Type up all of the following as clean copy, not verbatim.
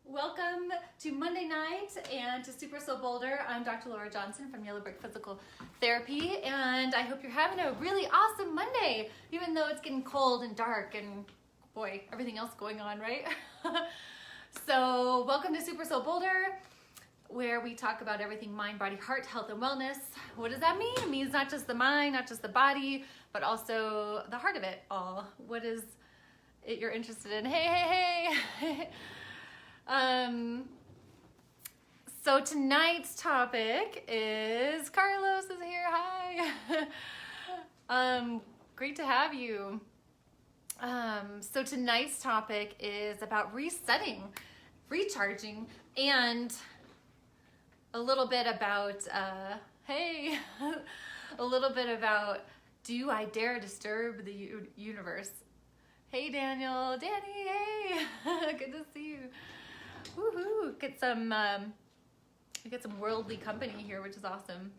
Welcome to Monday night and to SuperSoul Boulder. I'm Dr. Lara Johnson from Yellow Brick Physical Therapy, and I hope you're having a really awesome Monday, even though it's getting cold and dark and boy, everything else going on, right? So welcome to SuperSoul Boulder, where we talk about everything mind, body, heart, health, and wellness. What does that mean? It means not just the mind, not just the body, but also the heart of it all. What is it you're interested in? Hey. So tonight's topic is, Carlos is here, hi. Great to have you. So tonight's topic is about resetting, recharging, and a little bit about, a little bit about, do I dare disturb the universe? Hey Daniel, Danny, hey, good to see you. Woohoo! We get some worldly company here, which is awesome.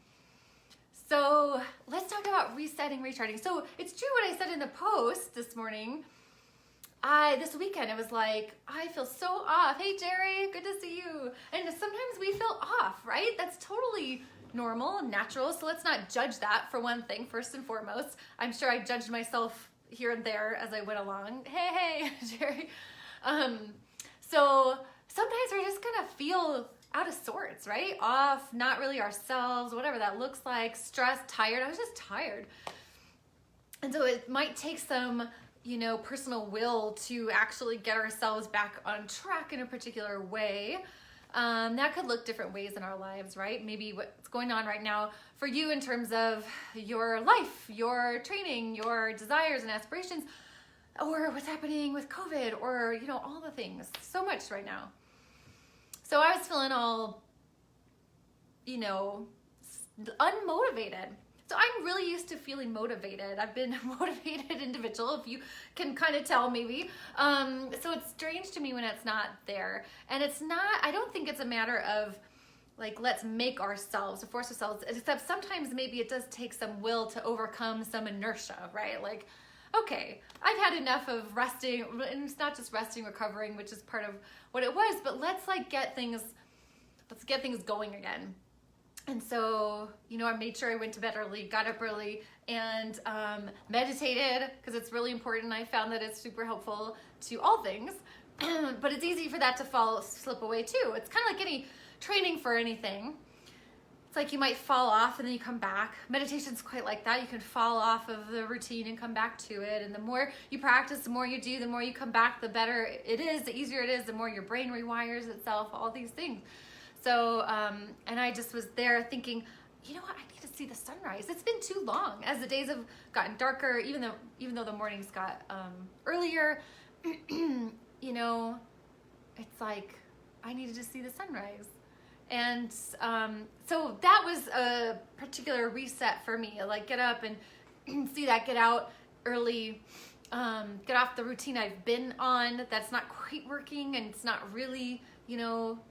So let's talk about resetting, recharging. So it's true what I said in the post this morning. This weekend, it was like, I feel so off. Hey Jerry, good to see you. And sometimes we feel off, right? That's totally normal and natural. So let's not judge that for one thing, first and foremost. I'm sure I judged myself here and there as I went along. Hey, Jerry. So sometimes we're just gonna feel out of sorts, right? Off, not really ourselves, whatever that looks like, stressed, tired. I was just tired. And so it might take some, personal will to actually get ourselves back on track in a particular way. That could look different ways in our lives, right? Maybe what's going on right now for you in terms of your life, your training, your desires and aspirations, or what's happening with COVID, or, all the things. So much right now. So I was feeling all, unmotivated. So I'm really used to feeling motivated. I've been a motivated individual, if you can kind of tell maybe. So it's strange to me when it's not there. And it's not, I don't think it's a matter of like, let's make ourselves, or force ourselves, except sometimes maybe it does take some will to overcome some inertia, right? Like, okay, I've had enough of resting, and it's not just resting, recovering, which is part of what it was, but let's get things going again. And so, I made sure I went to bed early, got up early, and meditated, because it's really important. I found that it's super helpful to all things, but it's easy for that to slip away too. It's kind of like any training for anything. It's like you might fall off and then you come back. Meditation's quite like that. You can fall off of the routine and come back to it. And the more you practice, the more you do, the more you come back, the better it is, the easier it is, the more your brain rewires itself, all these things. So, and I just was there thinking, you know what, I need to see the sunrise. It's been too long as the days have gotten darker, even though the mornings got earlier, it's like I needed to see the sunrise. And so that was a particular reset for me, like get up and see that, get out early, get off the routine I've been on that's not quite working and it's not really,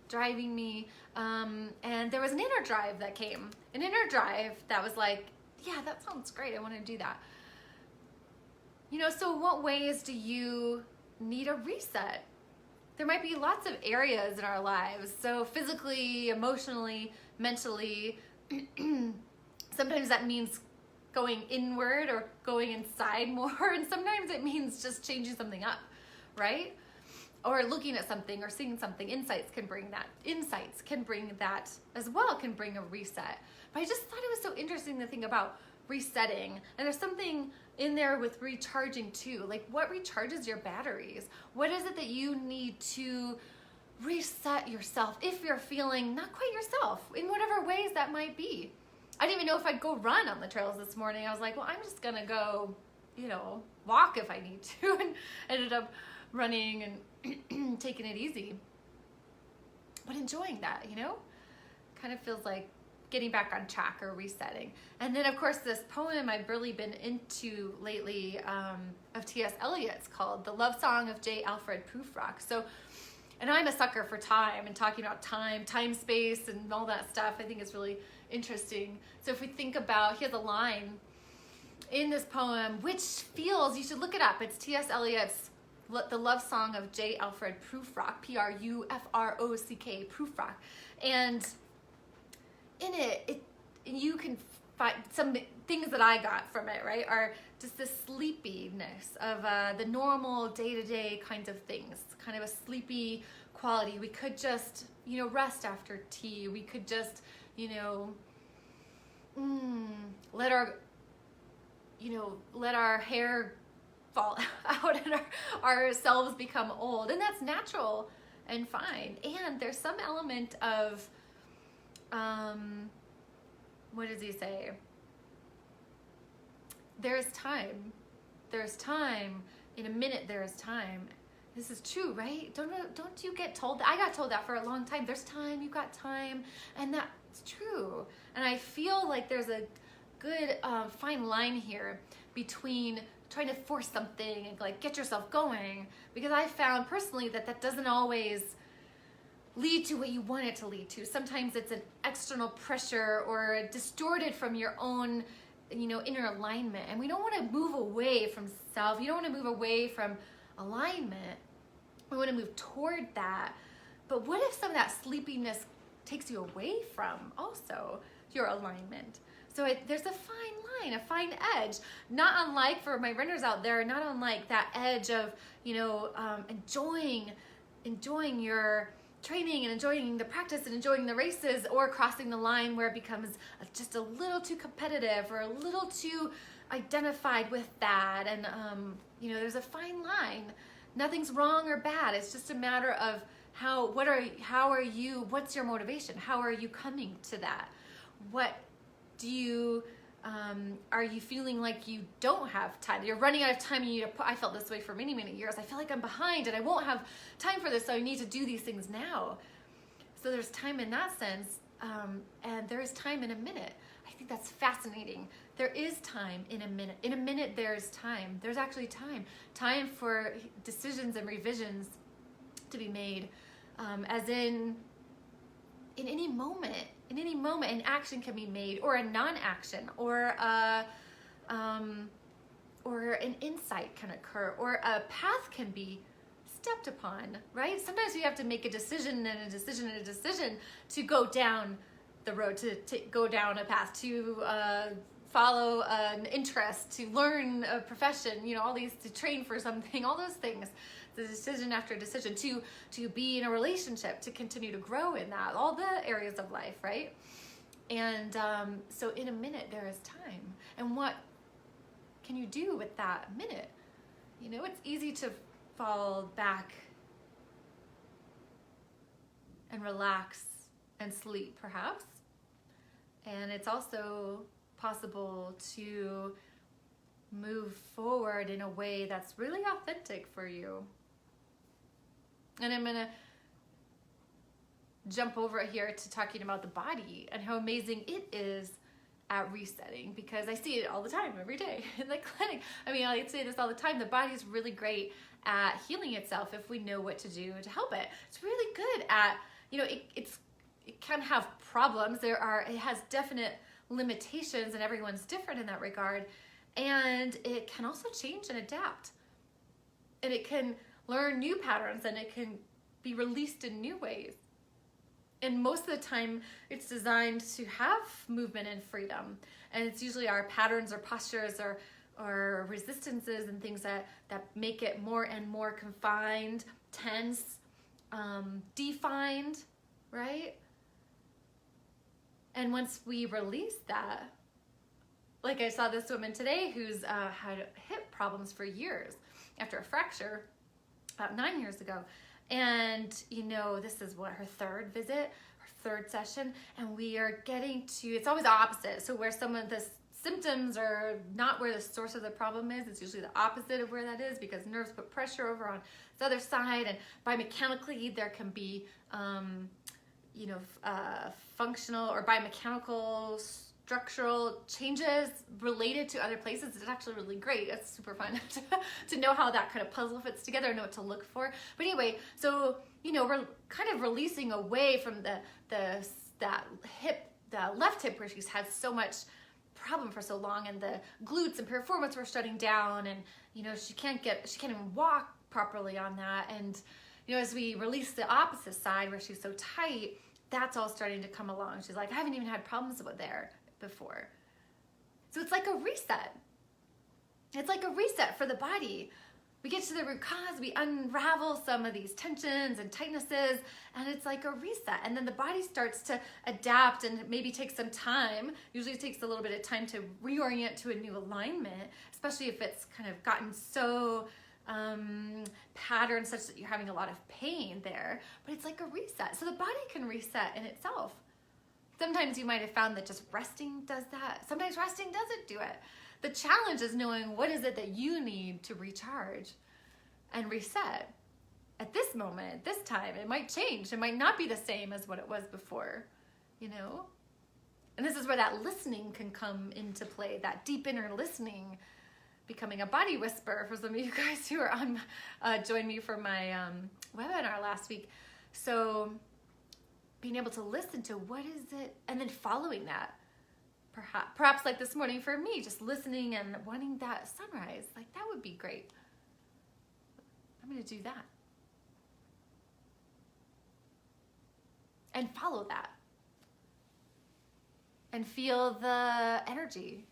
driving me. And there was an inner drive that came, an inner drive that was like, yeah, that sounds great. I want to do that. So in what ways do you need a reset? There might be lots of areas in our lives. So physically, emotionally, mentally, sometimes that means going inward or going inside more. And sometimes it means just changing something up, right? Or looking at something or seeing something. Insights can bring that as well, can bring a reset. But I just thought it was so interesting to think about resetting. And there's something in there with recharging too. Like, what recharges your batteries? What is it that you need to reset yourself if you're feeling not quite yourself, in whatever ways that might be? I didn't even know if I'd go run on the trails this morning. I was like, well, I'm just gonna go, walk if I need to, and ended up running and taking it easy, but enjoying that, kind of feels like getting back on track or resetting. And then of course this poem I've really been into lately, of T.S. Eliot's, called The Love Song of J. Alfred Prufrock. So, and I'm a sucker for time and talking about time, space, and all that stuff. I think it's really interesting. So if we think about, he has a line in this poem, which feels, you should look it up. It's T.S. Eliot's the love song of J. Alfred Prufrock, Prufrock, Prufrock. And in it, you can find some things that I got from it, right, are just the sleepiness of the normal day-to-day kinds of things, kind of a sleepy quality. We could just, rest after tea. We could just, let our hair fall out and ourselves become old. And that's natural and fine. And there's some element of, what does he say? There's time. There's time. In a minute, there's time. This is true, right? Don't you get told that? I got told that for a long time. There's time, you got time. And that's true. And I feel like there's a good fine line here between trying to force something and like get yourself going, because I found personally that doesn't always lead to what you want it to lead to. Sometimes it's an external pressure or distorted from your own inner alignment, and we don't want to move away from self. You don't want to move away from alignment. We want to move toward that. But what if some of that sleepiness takes you away from also your alignment? So there's a fine line, a fine edge, not unlike, for my runners out there, not unlike that edge of, enjoying your training and enjoying the practice and enjoying the races, or crossing the line where it becomes just a little too competitive or a little too identified with that. And, there's a fine line. Nothing's wrong or bad. It's just a matter of what's your motivation? How are you coming to that? What do you, are you feeling like you don't have time? You're running out of time. I felt this way for many, many years. I feel like I'm behind and I won't have time for this, so I need to do these things now. So there's time in that sense, and there is time in a minute. I think that's fascinating. There is time in a minute. In a minute, there's time. There's actually time. Time for decisions and revisions to be made, as in any moment. In any moment, an action can be made, or a non-action, or an insight can occur, or a path can be stepped upon, right? Sometimes we have to make a decision and a decision and a decision to go down the road, to go down a path, to follow an interest, to learn a profession, all these, to train for something, all those things. The decision after decision, to be in a relationship, to continue to grow in that, all the areas of life, right? And so in a minute, there is time. And what can you do with that minute? It's easy to fall back and relax and sleep, perhaps. And it's also possible to move forward in a way that's really authentic for you. And I'm gonna jump over here to talking about the body and how amazing it is at resetting, because I see it all the time, every day in the clinic. I say this all the time. The body is really great at healing itself if we know what to do to help it. It's really good at, it can have problems. It has definite limitations, and everyone's different in that regard. And it can also change and adapt. And it can learn new patterns, and it can be released in new ways. And most of the time, it's designed to have movement and freedom. And it's usually our patterns or postures or resistances and things that make it more and more confined, tense, defined, right? And once we release that, like I saw this woman today who's had hip problems for years after a fracture about 9 years ago. And this is her third visit, her third session, and we are getting to, it's always the opposite. So where some of the symptoms are not where the source of the problem is, it's usually the opposite of where that is, because nerves put pressure over on the other side, and biomechanically there can be functional or biomechanical structural changes related to other places. It's actually really great. It's super fun to know how that kind of puzzle fits together, know what to look for. But anyway, so we're kind of releasing away from the left hip where she's had so much problem for so long, and the glutes and performance were shutting down, and she can't even walk properly on that. And, you know, as we release the opposite side where she's so tight, that's all starting to come along. She's like, I haven't even had problems with there before. So it's like a reset. It's like a reset for the body. We get to the root cause, we unravel some of these tensions and tightnesses, and it's like a reset. And then the body starts to adapt and maybe take some time. Usually it takes a little bit of time to reorient to a new alignment, especially if it's kind of gotten so patterned such that you're having a lot of pain there. But it's like a reset. So the body can reset in itself. Sometimes you might have found that just resting does that. Sometimes resting doesn't do it. The challenge is knowing what is it that you need to recharge and reset. At this moment, this time, it might change. It might not be the same as what it was before, you know? And this is where that listening can come into play, that deep inner listening, becoming a body whisperer for some of you guys who are on, joined me for my webinar last week. So being able to listen to what is it, and then following that. Perhaps like this morning for me, just listening and wanting that sunrise, like that would be great. I'm going to do that. And follow that. And feel the energy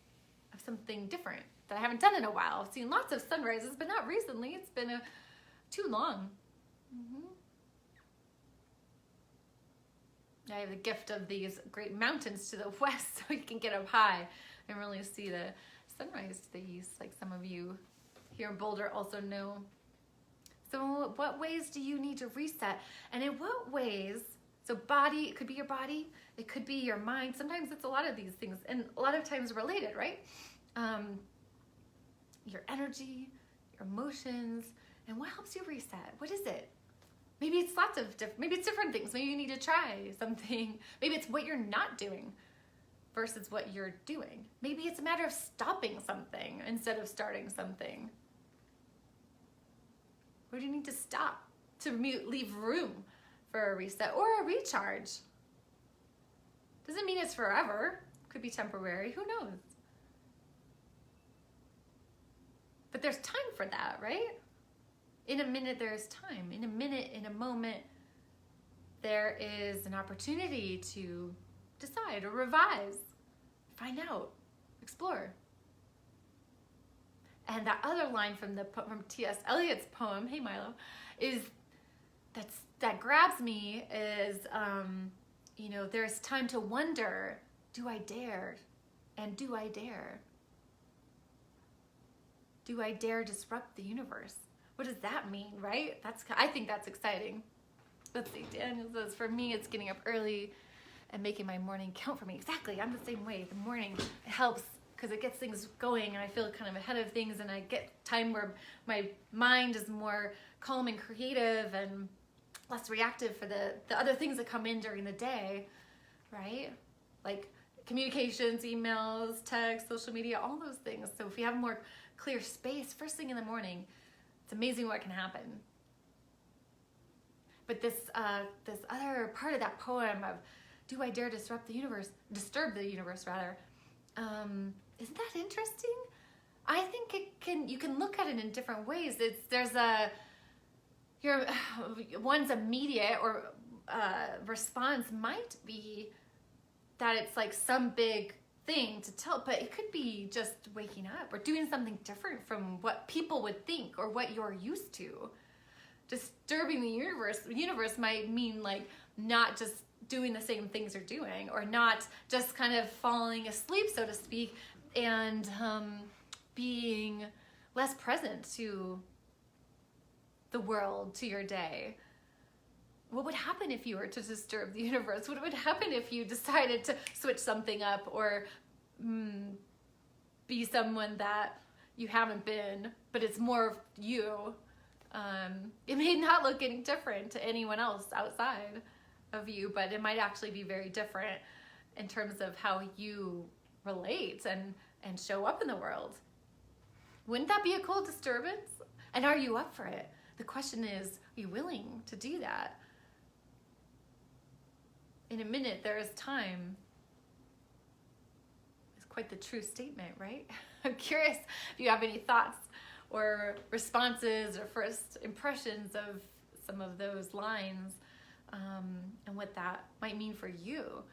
of something different that I haven't done in a while. I've seen lots of sunrises, but not recently. It's been too long. I have the gift of these great mountains to the west, so you can get up high and really see the sunrise to the east, like some of you here in Boulder also know. So what ways do you need to reset? And in what ways, so body, it could be your body, it could be your mind. Sometimes it's a lot of these things, and a lot of times related, right? Your energy, your emotions, and what helps you reset? What is it? Maybe it's lots of maybe it's different things. Maybe you need to try something. Maybe it's what you're not doing versus what you're doing. Maybe it's a matter of stopping something instead of starting something. Where do you need to stop to leave room for a reset or a recharge? Doesn't mean it's forever. Could be temporary. Who knows? But there's time for that, right? In a minute, there's time. In a minute, in a moment, there is an opportunity to decide or revise, find out, explore. And that other line from T.S. Eliot's poem, hey Milo, is that grabs me is, you know, there's time to wonder, do I dare? And do I dare? Do I dare disrupt the universe? What does that mean, right? I think that's exciting. Let's see, Daniel says, for me, it's getting up early and making my morning count for me. Exactly, I'm the same way. The morning, it helps because it gets things going and I feel kind of ahead of things and I get time where my mind is more calm and creative and less reactive for the other things that come in during the day, right? Like communications, emails, text, social media, all those things. So if you have more clear space first thing in the morning, it's amazing what can happen. But this other part of that poem of, do I dare disturb the universe rather, isn't that interesting? I think you can look at it in different ways. One's immediate or response might be that it's like some big thing to tell, but it could be just waking up or doing something different from what people would think or what you're used to. Disturbing the universe might mean like not just doing the same things you're doing or not just kind of falling asleep, so to speak, and being less present to the world, to your day. What would happen if you were to disturb the universe? What would happen if you decided to switch something up or be someone that you haven't been, but it's more of you? It may not look any different to anyone else outside of you, but it might actually be very different in terms of how you relate and show up in the world. Wouldn't that be a cool disturbance? And are you up for it? The question is, are you willing to do that? In a minute, there is time. It's quite the true statement, right? I'm curious if you have any thoughts or responses or first impressions of some of those lines, and what that might mean for you.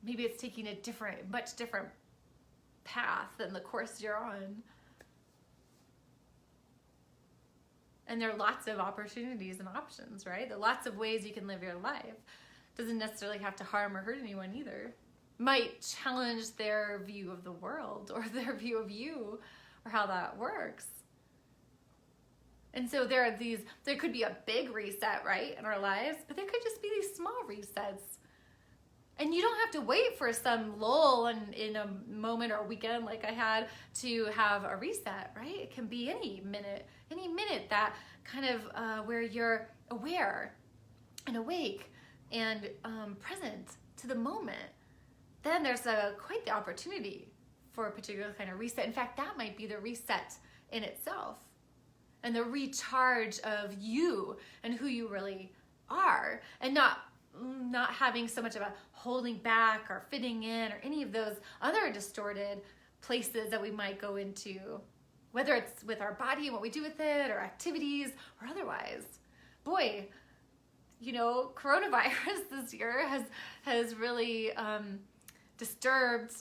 Maybe it's taking a much different path than the course you're on. And there are lots of opportunities and options, right? There are lots of ways you can live your life. Doesn't necessarily have to harm or hurt anyone either. Might challenge their view of the world or their view of you or how that works. And so there could be a big reset, right, in our lives, but there could just be these small resets. And you don't have to wait for some lull in a moment or a weekend like I had to have a reset, right? It can be any minute that kind of where you're aware and awake and present to the moment. Then there's quite the opportunity for a particular kind of reset. In fact, that might be the reset in itself and the recharge of you and who you really are, and not having so much of a holding back or fitting in or any of those other distorted places that we might go into, whether it's with our body and what we do with it or activities or otherwise. Boy, coronavirus this year has really disturbed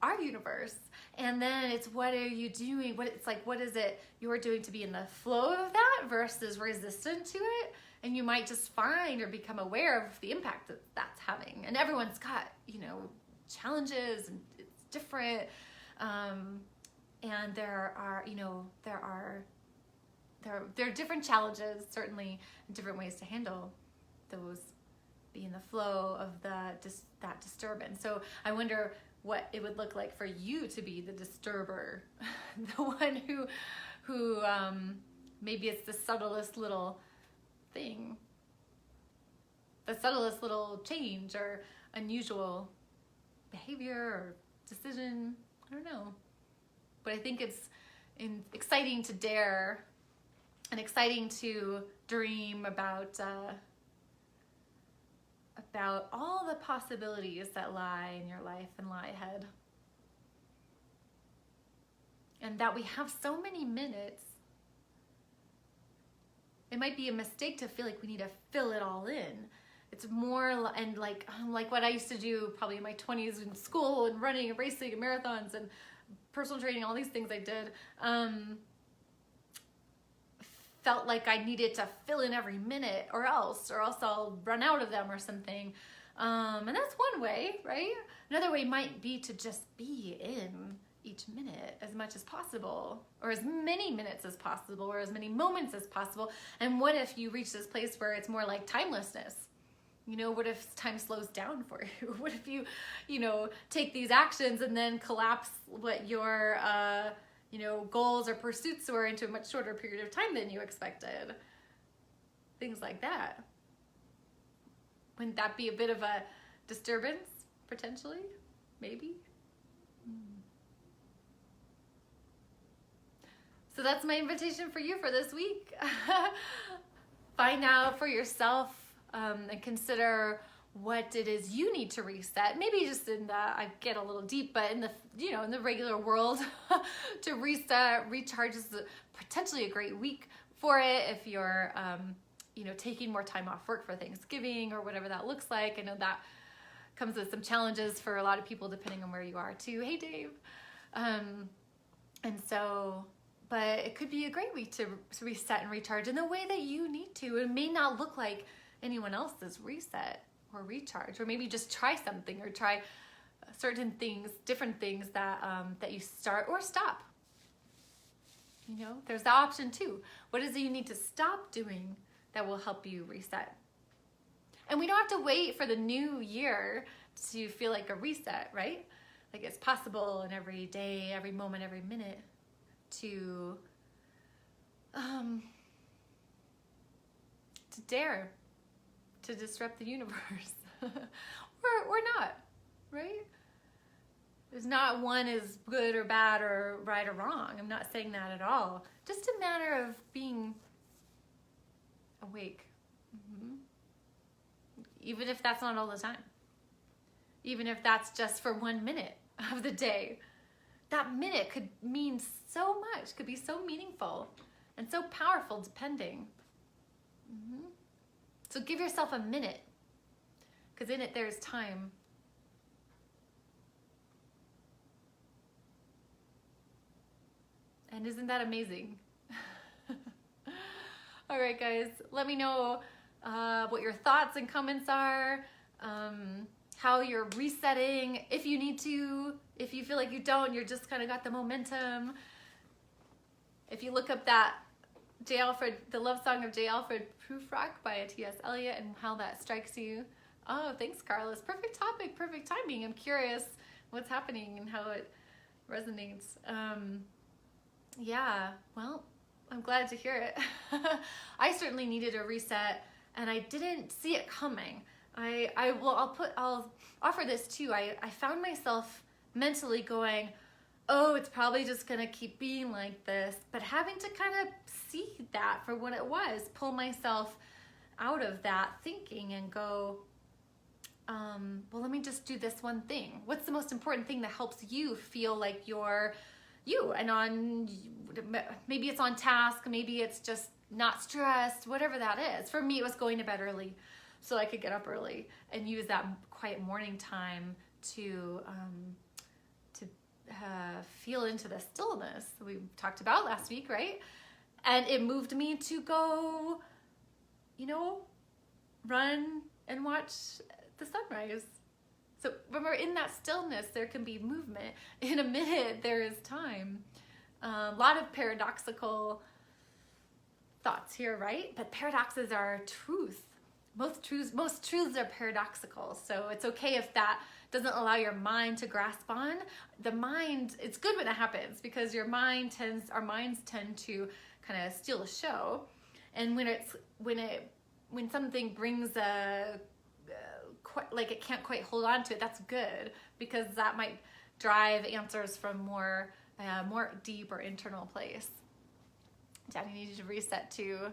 our universe. And then it's, what are you doing? What is it you're doing to be in the flow of that versus resistant to it? And you might just find or become aware of the impact that that's having. And everyone's got, challenges, and it's different. And there are different challenges, certainly, and different ways to handle those, be in the flow of that disturbance. So I wonder what it would look like for you to be the disturber, the one who maybe it's the subtlest little thing, the subtlest little change or unusual behavior or decision. I don't know. But I think it's exciting to dare and exciting to dream about all the possibilities that lie in your life and lie ahead. And that we have so many minutes. It might be a mistake to feel like we need to fill it all in. It's more, and like what I used to do probably in my 20s in school and running and racing and marathons and personal training, all these things I did, felt like I needed to fill in every minute or else I'll run out of them or something. And that's one way, right? Another way might be to just be in each minute as much as possible, or as many minutes as possible, or as many moments as possible. And what if you reach this place where it's more like timelessness? What if time slows down for you? What if you, take these actions and then collapse what your, goals or pursuits were into a much shorter period of time than you expected? Things like that. Wouldn't that be a bit of a disturbance, potentially? Maybe? So that's my invitation for you for this week. Find out for yourself and consider what it is you need to reset. Maybe just I get a little deep, but in the regular world, to reset, recharge is potentially a great week for it. If you're, taking more time off work for Thanksgiving or whatever that looks like. I know that comes with some challenges for a lot of people depending on where you are too. Hey, Dave. But it could be a great week to reset and recharge in the way that you need to. It may not look like anyone else's reset or recharge, or maybe just try something or try certain things, different things that you start or stop. There's the option too. What is it you need to stop doing that will help you reset? And we don't have to wait for the new year to feel like a reset, right? Like it's possible in every day, every moment, every minute to dare to disrupt the universe or not, right? There's not one is good or bad or right or wrong. I'm not saying that at all. Just a matter of being awake. Even if that's not all the time. Even if that's just for 1 minute of the day. that minute could mean so much, could be so meaningful and so powerful depending. So give yourself a minute, because in it there's time. And isn't that amazing? All right, guys, let me know what your thoughts and comments are, how you're resetting, if you need to. If you feel like you don't, you're just kind of got the momentum. If you look up that J. Alfred, the love song of J. Alfred Prufrock by T.S. Eliot, and how that strikes you. Oh, thanks, Carlos. Perfect topic, perfect timing. I'm curious what's happening and how it resonates. Yeah, well, I'm glad to hear it. I certainly needed a reset, and I didn't see it coming. I'll offer this too. I found myself mentally going, oh, it's probably just gonna keep being like this, but having to kind of see that for what it was, pull myself out of that thinking and go, well, let me just do this one thing. What's the most important thing that helps you feel like you're you, and maybe it's on task, maybe it's just not stressed, whatever that is. For me, it was going to bed early so I could get up early and use that quiet morning time to feel into the stillness we talked about last week, right? And it moved me to go, run and watch the sunrise. So when we're in that stillness, there can be movement. In a minute, there is time. A lot of paradoxical thoughts here, right? But paradoxes are truth. Most truths are paradoxical. So it's okay if that doesn't allow your mind to grasp on. The mind, it's good when it happens, because our minds tend to kind of steal the show. And when something brings like it can't quite hold on to it, that's good, because that might drive answers from more deep or internal place. Daddy needed to reset too.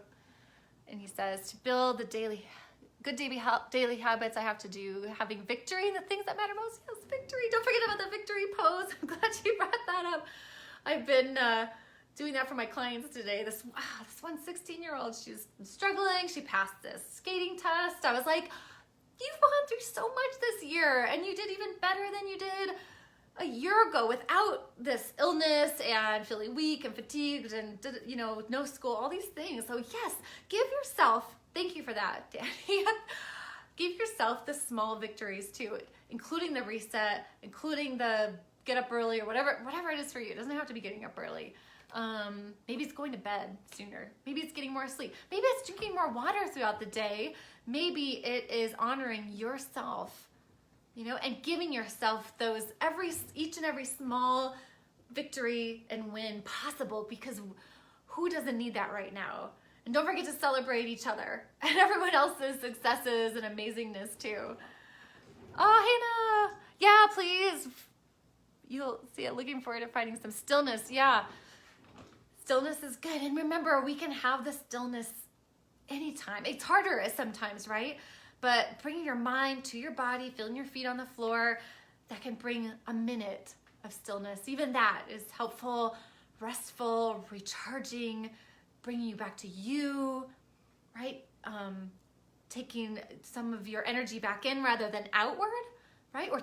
And he says, to build the good daily habits I have to do, having victory in the things that matter most. Yes, victory. Don't forget about the victory pose. I'm glad you brought that up. I've been doing that for my clients today. This one 16-year-old, she's struggling. She passed this skating test. I was like, you've gone through so much this year, and you did even better than you did a year ago without this illness and feeling weak and fatigued and, no school, all these things. So yes, give yourself, thank you for that, Danny. Give yourself the small victories too, including the reset, including the get up early or whatever it is for you. It doesn't have to be getting up early. Maybe it's going to bed sooner. Maybe it's getting more sleep. Maybe it's drinking more water throughout the day. Maybe it is honoring yourself, and giving yourself those each and every small victory and win possible, because who doesn't need that right now? And don't forget to celebrate each other and everyone else's successes and amazingness too. Oh, Hannah, yeah, please. You'll see it. Looking forward to finding some stillness. Yeah. Stillness is good. And remember, we can have the stillness anytime. It's harder sometimes, right? But bringing your mind to your body, feeling your feet on the floor, that can bring a minute of stillness. Even that is helpful, restful, recharging, bringing you back to you, right? Taking some of your energy back in rather than outward, right? Or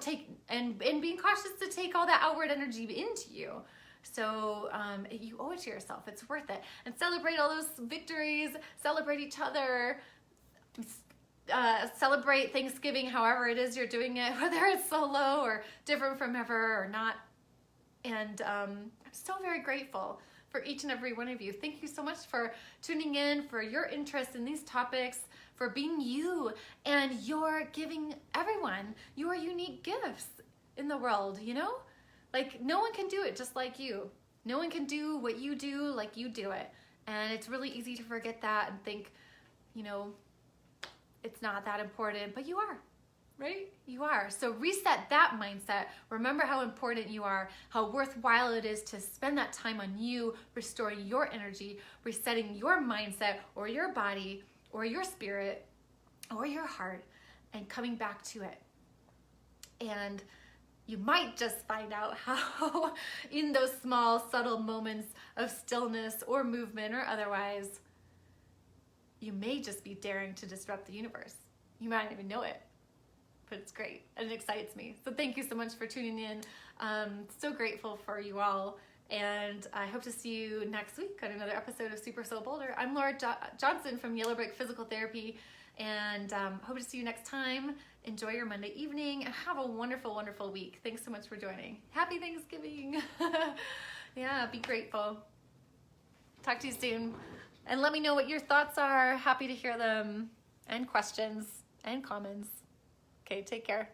and being cautious to take all that outward energy into you. So you owe it to yourself. It's worth it. And celebrate all those victories. Celebrate each other. Celebrate Thanksgiving however it is you're doing it, whether it's solo or different from ever or not. And I'm so very grateful for each and every one of you. Thank you so much for tuning in, for your interest in these topics, for being you, and you're giving everyone your unique gifts in the world, Like, no one can do it just like you. No one can do what you do like you do it. And it's really easy to forget that and think, it's not that important, but you are, right? You are. So reset that mindset. Remember how important you are, how worthwhile it is to spend that time on you, restoring your energy, resetting your mindset or your body or your spirit or your heart, and coming back to it. And you might just find out how in those small, subtle moments of stillness or movement or otherwise, you may just be daring to disrupt the universe. You might not even know it, but it's great and it excites me. So thank you so much for tuning in. So grateful for you all. And I hope to see you next week on another episode of SuperSoul Boulder. I'm Lara Johnson from Yellow Brick Physical Therapy, and hope to see you next time. Enjoy your Monday evening and have a wonderful, wonderful week. Thanks so much for joining. Happy Thanksgiving. Yeah, be grateful. Talk to you soon. And let me know what your thoughts are. Happy to hear them, and questions and comments. Okay, take care.